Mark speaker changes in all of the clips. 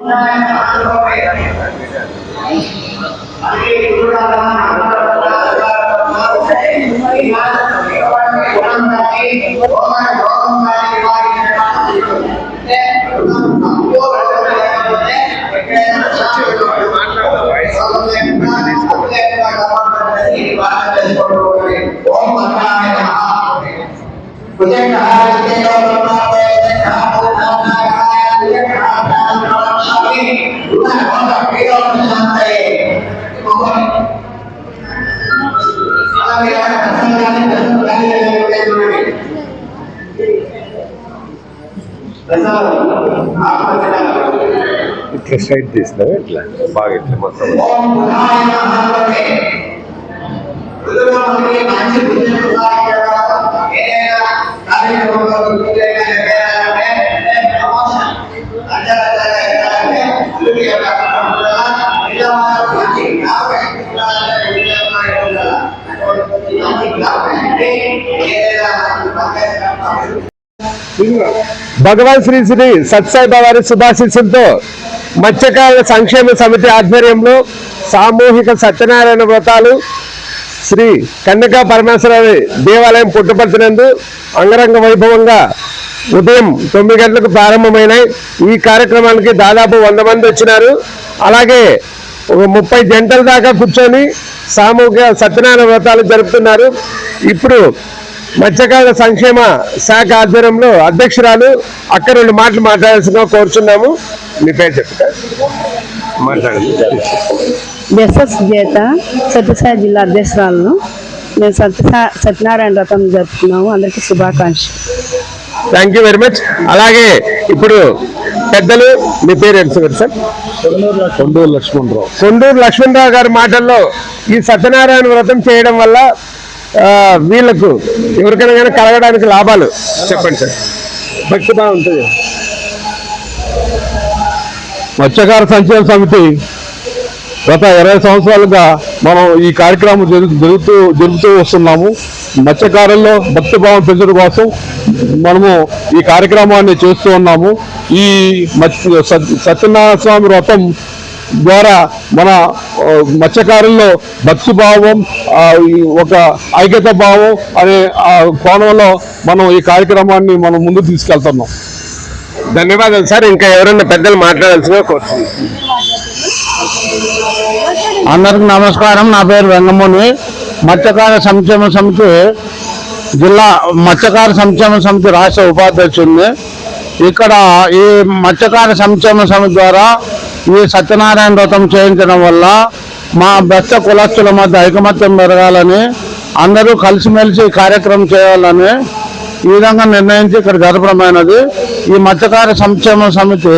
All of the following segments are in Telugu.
Speaker 1: ఇట్లా స్ట్రైట్ తీసినావు ఇట్లా బాగా ఇట్లా మొత్తం భగవాన్ శ్రీ శ్రీ సత్సాయిబాబా వారి శుభాశీస్సులతో మత్స్యకారుల సంక్షేమ సమితి ఆధ్వర్యంలో సామూహిక సత్యనారాయణ వ్రతాలు శ్రీ కన్యకా పరమేశ్వరి దేవాలయం పుట్టపర్తినందు అంగరంగ వైభవంగా ఉదయం 9 గంటలకు ప్రారంభమైనాయి. ఈ కార్యక్రమానికి దాదాపు 100 మంది వచ్చినారు. అలాగే 30 జంటల దాకా కూర్చొని సామూహిక సత్యనారాయణ వ్రతాలు జరుపుతున్నారు. ఇప్పుడు మత్స్యకారుల సంక్షేమ శాఖ ఆధ్వర్యంలో అధ్యక్షురాలు అక్క 2 మాటలు మాట్లాడాల్సిందిగా కోరుచున్నాము. మీ పేరు చెప్తారు మాట్లాడండి.
Speaker 2: ఎస్ఎస్ గీత సత్యసాయి జిల్లా అధ్యక్షురాలను. మేము సత్యనారాయణ వ్రతం జరుపుతున్నాము. అందరికీ శుభాకాంక్షలు.
Speaker 1: Thank you very much. అలాగే ఇప్పుడు పెద్దలు మీ పేరు ఏంటి సార్? కొండూరు లక్ష్మణరావు. కొండూరు లక్ష్మణరావు గారి మాటల్లో ఈ సత్యనారాయణ వ్రతం చేయడం వల్ల వీళ్ళకు ఎవరికైనా కానీ కలగడానికి లాభాలు చెప్పండి సార్. భక్తి బాగుంటుంది.
Speaker 3: మత్స్యకార సంక్షేమ సమితి గత 20 సంవత్సరాలుగా మనం ఈ కార్యక్రమం జరుపుతూ వస్తున్నాము. మత్స్యకారుల్లో భక్తిభావం పెంచడం కోసం మనము ఈ కార్యక్రమాన్ని చేస్తూ ఉన్నాము. ఈ సత్యనారాయణ స్వామి వ్రతం ద్వారా మన మత్స్యకారుల్లో భక్తిభావం, ఒక ఐక్యత భావం అనే కోణంలో మనం ఈ కార్యక్రమాన్ని మనం ముందుకు తీసుకెళ్తున్నాం.
Speaker 1: ధన్యవాదాలు సార్. ఇంకా ఎవరైనా పెద్దలు మాట్లాడాల్సిందిగా కోరుతున్నాను.
Speaker 4: అందరికి నమస్కారం. నా పేరు వెంగముని. మత్స్యకార సంక్షేమ సమితి జిల్లా మత్స్యకార సంక్షేమ సమితి రాష్ట్ర ఉపాధ్యక్షుడిని. ఇక్కడ ఈ మత్స్యకార సంక్షేమ సమితి ద్వారా ఈ సత్యనారాయణ వ్రతం చేయించడం వల్ల మా బెస్త కులస్తుల మధ్య ఐకమత్యం పెరగాలని, అందరూ కలిసిమెలిసి కార్యక్రమం చేయాలని ఈ విధంగా నిర్ణయించి ఇక్కడ జరపడమైనది. ఈ మత్స్యకార సంక్షేమ సమితి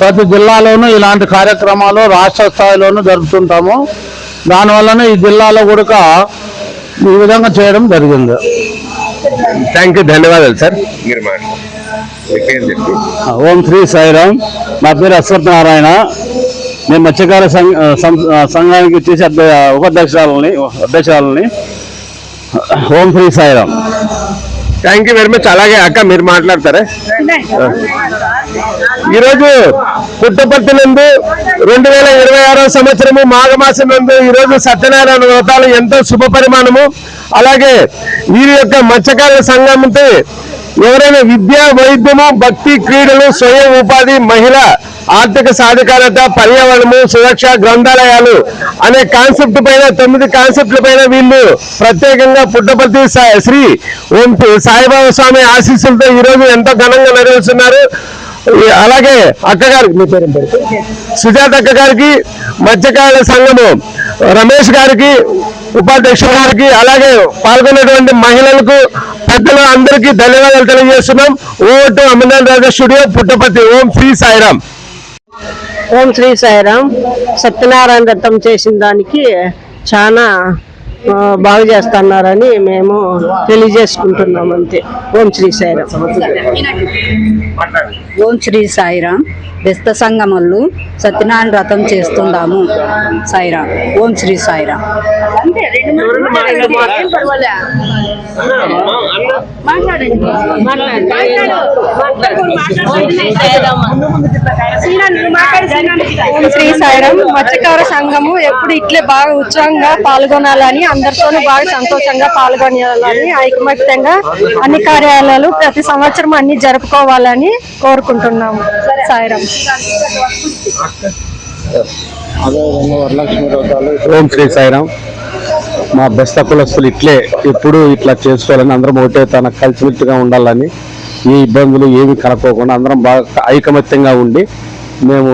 Speaker 4: ప్రతి జిల్లాలోనూ ఇలాంటి కార్యక్రమాలు రాష్ట్ర స్థాయిలోనూ జరుపుతుంటాము. దానివల్లనే ఈ జిల్లాలో కూడా ఈ విధంగా చేయడం జరిగింది.
Speaker 1: Thank you. ధన్యవాదాలు సార్.
Speaker 4: ఓం శ్రీ సాయిరామ్. నా పేరు అశ్వత్థనారాయణ. నేను మత్స్యకార సంఘానికి చేసి అధ్యక్షురాలని. ఓం Shri Sairam.
Speaker 1: Thank you very much. అలాగే అక్క మీరు మాట్లాడతారా? ఈరోజు పుట్టపర్తి నందు 2026వ సంవత్సరము మాఘమాసం నందు ఈరోజు సత్యనారాయణ వ్రతాలు ఎంతో శుభ పరిమాణము. అలాగే వీరి యొక్క మత్స్యకారుల సంఘంతో ఎవరైనా విద్య, వైద్యము, భక్తి, క్రీడలు, స్వయం ఉపాధి, మహిళ ఆర్థిక సాధికారత, పర్యావరణము, సురక్ష, గ్రంథాలయాలు అనే కాన్సెప్ట్ పైన 9 కాన్సెప్ట్ల పైన వీళ్ళు ప్రత్యేకంగా పుట్టపర్తి శ్రీ ఓం సాయిబాబా స్వామి ఆశీస్సులతో ఈరోజు ఎంతో ఘనంగా నిర్వహిస్తున్నారు. అలాగే అక్కగారికి, మీ పేరు సుజాత అక్క గారికి, మత్స్యకారుల సంఘము రమేష్ గారికి, ఉపాధ్యక్షుల గారికి, అలాగే పాల్గొన్నటువంటి మహిళలకు, పెద్దలు అందరికీ ధన్యవాదాలు తెలియజేస్తున్నాం. ఓటు అమర్నాథ్ రాజా స్టూడియో పుట్టపర్తి. ఓం శ్రీ సాయిరామ్.
Speaker 2: ఓం శ్రీ సాయిరామ్. సత్యనారాయణ వ్రతం చేసిన దానికి చాలా బాగు చేస్తున్నారని మేము తెలియజేసుకుంటున్నాం అంతే. ఓం శ్రీ సాయిరామ్.
Speaker 5: ఓం శ్రీ సాయిరామ్. బెస్త సంగమల్లు సత్యనారాయణ వ్రతం చేస్తున్నాము. సాయిరాం. ఓం శ్రీ సాయిరాం.
Speaker 6: ఓం శ్రీ సాయిరాం. మత్స్యకార సంఘము ఎప్పుడు ఇట్లే బాగా ఉత్సాహంగా పాల్గొనాలని, అందరితోనూ బాగా సంతోషంగా పాల్గొనాలని, ఐకమత్యంగా అన్ని కార్యాలయాలు ప్రతి సంవత్సరం అన్ని జరుపుకోవాలని కోరుకుంటున్నాము. సాయిరాం.
Speaker 3: ఓం శ్రీ సాయిరాం. మా బెస్త కులస్తులు ఎప్పుడు ఇట్లా చేసుకోవాలని, అందరం ఒకటే తన కలిసిమెట్టుగా ఉండాలని, ఏ ఇబ్బందులు ఏమి కనుక్కోకుండా అందరం బాగా ఐకమత్యంగా ఉండి మేము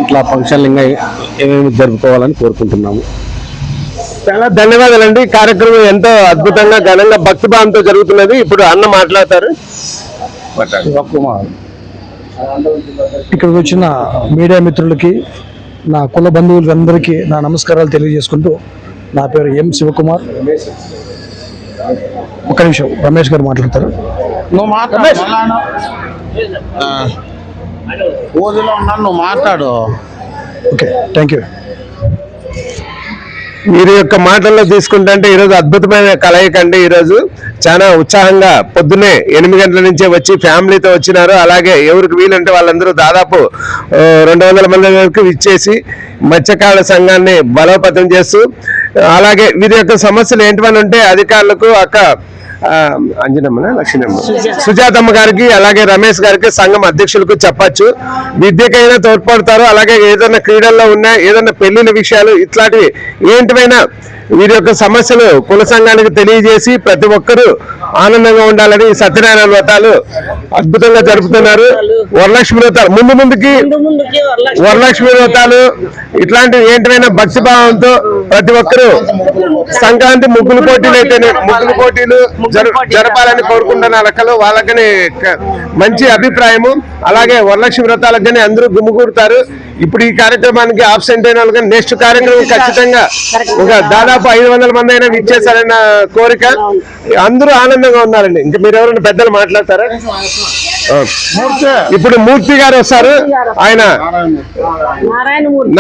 Speaker 3: ఇట్లా ఫంక్షన్లు ఇంకా ఏమేమి జరుపుకోవాలని కోరుకుంటున్నాము.
Speaker 1: చాలా ధన్యవాదాలండి. కార్యక్రమం ఎంతో అద్భుతంగా ఘనంగా భక్తిభావంతో జరుగుతున్నది. ఇప్పుడు అన్న మాట్లాడతారు.
Speaker 7: ఇక్కడికి వచ్చిన మీడియా మిత్రులకి, నా కుల బంధువులందరికీ నా నమస్కారాలు తెలియజేసుకుంటూ, నా పేరు ఎం శివకుమార్. ఒక నిమిషం, రమేష్ గారు మాట్లాడతారు.
Speaker 4: నువ్వు మాట్లాడు.
Speaker 7: Okay, thank you.
Speaker 1: మీరు యొక్క మాటల్లో తీసుకుంటే ఈరోజు అద్భుతమైన కలయిక అండి. ఈరోజు చాలా ఉత్సాహంగా పొద్దున్నే 8 గంటల నుంచే వచ్చి ఫ్యామిలీతో వచ్చినారు. అలాగే ఎవరికి వీలంటే వాళ్ళందరూ దాదాపు 200 మంది వరకు ఇచ్చేసి మత్స్యకారుల సంఘాన్ని బలోపేతం చేస్తూ, అలాగే వీరి యొక్క సమస్యలు ఏంటివని ఉంటే అధికారులకు అంజనమ్మ లక్ష్మీనమ్మ సుజాతమ్మ గారికి అలాగే రమేష్ గారికి సంఘం అధ్యక్షులకు చెప్పచ్చు. విద్యకైనా తోడ్పడతారు. అలాగే ఏదైనా క్రీడల్లో ఉన్న ఏదైనా పెళ్లిళ్ళ విషయాలు ఇట్లాంటివి ఏంటివైనా వీరి యొక్క సమస్యలు కుల సంఘానికి తెలియజేసి ప్రతి ఒక్కరూ ఆనందంగా ఉండాలని సత్యనారాయణ వ్రతాలు అద్భుతంగా జరుపుతున్నారు. వరలక్ష్మి వ్రతాలు ముందుకి వరలక్ష్మి వ్రతాలు ఇట్లాంటివి ఏంటివైనా భక్తి భావంతో ప్రతి ఒక్కరూ సంక్రాంతి ముగ్గులు పోటీలు అయితేనే ముగ్గులు పోటీలు జరపాలని కోరుకుంటున్న లెక్కలు వాళ్ళకని మంచి అభిప్రాయము. అలాగే వరలక్ష్మి వ్రతాలకు కానీ అందరూ గుమిగూడతారు. ఇప్పుడు ఈ కార్యక్రమానికి ఆబ్సెంట్ అయిన వాళ్ళు కానీ నెక్స్ట్ కార్యక్రమం ఖచ్చితంగా ఒక దాదాపు 500 మంది అయినా ఇచ్చేసారన్న కోరిక. అందరూ ఆనందంగా ఉన్నారండి. ఇంకా మీరు ఎవరైనా పెద్దలు మాట్లాడతారా? ఇప్పుడు మూర్తి గారు వస్తారు. ఆయన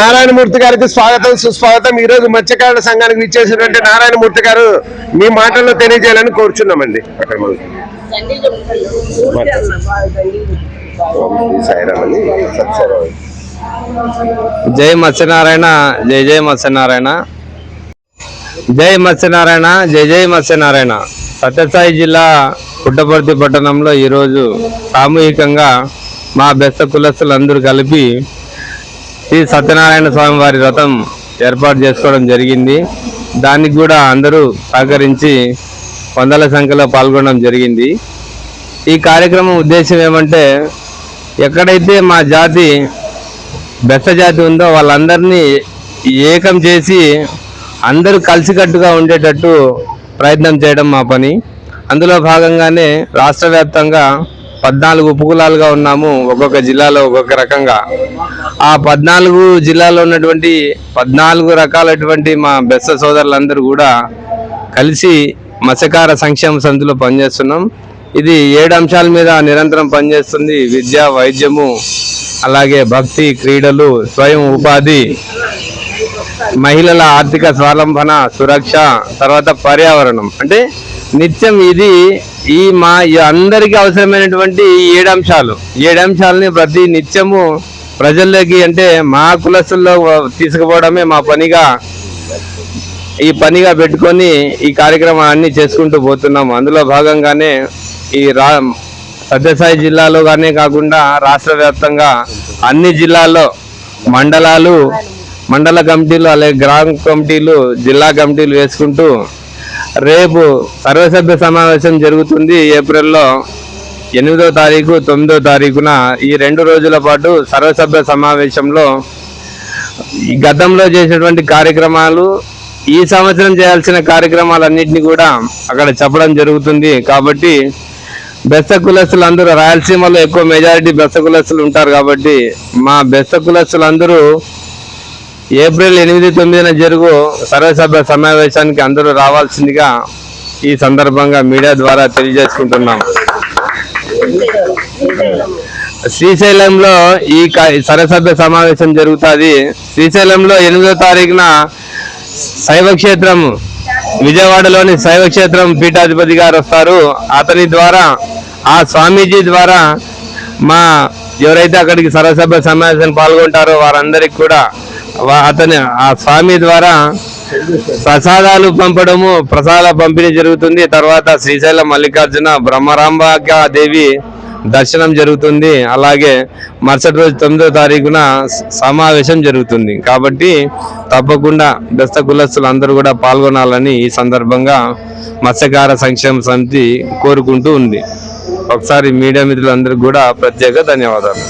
Speaker 1: నారాయణమూర్తి గారికి స్వాగతం సుస్వాగతం. ఈ రోజు మత్స్యకారుల సంఘానికి ఇచ్చేసినటువంటి నారాయణమూర్తి గారు మీ మాటల్లో తెలియజేయాలని కోరుచున్నామండి. అక్కడ
Speaker 8: జై మత్స్యనారాయణ, జై జై మత్స్యనారాయణ, జై మత్స్యనారాయణ, జై జై మత్స్యనారాయణ. సత్యసాయి జిల్లా పుట్టపర్తి పట్టణంలో ఈరోజు సామూహికంగా మా బెస్త కులస్తులందరూ కలిపి శ్రీ సత్యనారాయణ స్వామి వారి వ్రతం ఏర్పాటు చేసుకోవడం జరిగింది. దానికి కూడా అందరూ సహకరించి వందల సంఖ్యలో పాల్గొనడం జరిగింది. ఈ కార్యక్రమం ఉద్దేశం ఏమంటే, ఎక్కడైతే మా జాతి బెస్త జాతి ఉందో వాళ్ళందరినీ ఏకం చేసి అందరూ కలిసికట్టుగా ఉండేటట్టు ప్రయత్నం చేయడం మా పని. అందులో భాగంగానే రాష్ట్ర వ్యాప్తంగా 14 ఉపకులాలుగా ఉన్నాము. ఒక్కొక్క జిల్లాలో ఒక్కొక్క రకంగా. ఆ 14 జిల్లాలో ఉన్నటువంటి 14 రకాలటువంటి మా బెస్త సోదరులందరూ కూడా కలిసి మత్స్యకార సంక్షేమ సమితిలో పనిచేస్తున్నాం. ఇది 7 అంశాల మీద నిరంతరం పనిచేస్తుంది. విద్య, వైద్యము, అలాగే భక్తి, క్రీడలు, స్వయం ఉపాధి, మహిళల ఆర్థిక స్వావలంబన, సురక్ష, తర్వాత పర్యావరణం. అంటే నిత్యం ఇది మా అందరికీ అవసరమైనటువంటి 7 అంశాలు. 7 అంశాలని ప్రతి నిత్యము ప్రజల్లోకి, అంటే మా కులస్తుల్లో తీసుకుపోవడమే మా పనిగా పెట్టుకొని ఈ కార్యక్రమాన్ని చేసుకుంటూ పోతున్నాము. అందులో భాగంగానే ఈ సత్యసాయి జిల్లాలోనే కాకుండా రాష్ట్ర వ్యాప్తంగా అన్ని జిల్లాల్లో మండల కమిటీలు, అలాగే గ్రామ కమిటీలు, జిల్లా కమిటీలు వేసుకుంటూ రేపు సర్వసభ్య సమావేశం జరుగుతుంది. ఏప్రిల్లో 8వ తారీఖు 9వ తారీఖున ఈ 2 రోజుల పాటు సర్వసభ్య సమావేశంలో ఈ గతంలో చేసినటువంటి కార్యక్రమాలు, ఈ సంవత్సరం చేయాల్సిన కార్యక్రమాలన్నింటినీ కూడా అక్కడ చెప్పడం జరుగుతుంది. కాబట్టి బెస్త కులస్తులందరూ, రాయలసీమలో ఎక్కువ మెజారిటీ బెస్త కులస్తులు ఉంటారు కాబట్టి మా బెస్త కులస్తులందరూ ఏప్రిల్ 8, 9న జరుగు సర్వసభ్య సమావేశానికి అందరూ రావాల్సిందిగా ఈ సందర్భంగా మీడియా ద్వారా తెలియజేసుకుంటున్నాం. శ్రీశైలంలో ఈ సర్వసభ్య సమావేశం జరుగుతుంది. శ్రీశైలంలో 8వ తారీఖున శైవ క్షేత్రం, విజయవాడలోని శైవ క్షేత్రం పీఠాధిపతి గారు వస్తారు. అతని ద్వారా, ఆ స్వామీజీ ద్వారా మా ఎవరైతే అక్కడికి సర్వసభ్య సమావేశం పాల్గొంటారో వారందరికి కూడా ఆ స్వామి ద్వారా ప్రసాదాలు పంపడము, ప్రసాద పంపిణీ జరుగుతుంది. తర్వాత శ్రీశైలం మల్లికార్జున బ్రహ్మరాంబికా దేవి దర్శనం జరుగుతుంది. అలాగే మరుసటి రోజు 9వ తారీఖున సమావేశం జరుగుతుంది. కాబట్టి తప్పకుండా బెస్త కులస్తులు అందరూ కూడా పాల్గొనాలని ఈ సందర్భంగా మత్స్యకార సంక్షేమ సమితి కోరుకుంటూ ఉంది. ఒకసారి మీడియా మిత్రులందరికీ కూడా ప్రత్యేక ధన్యవాదాలు.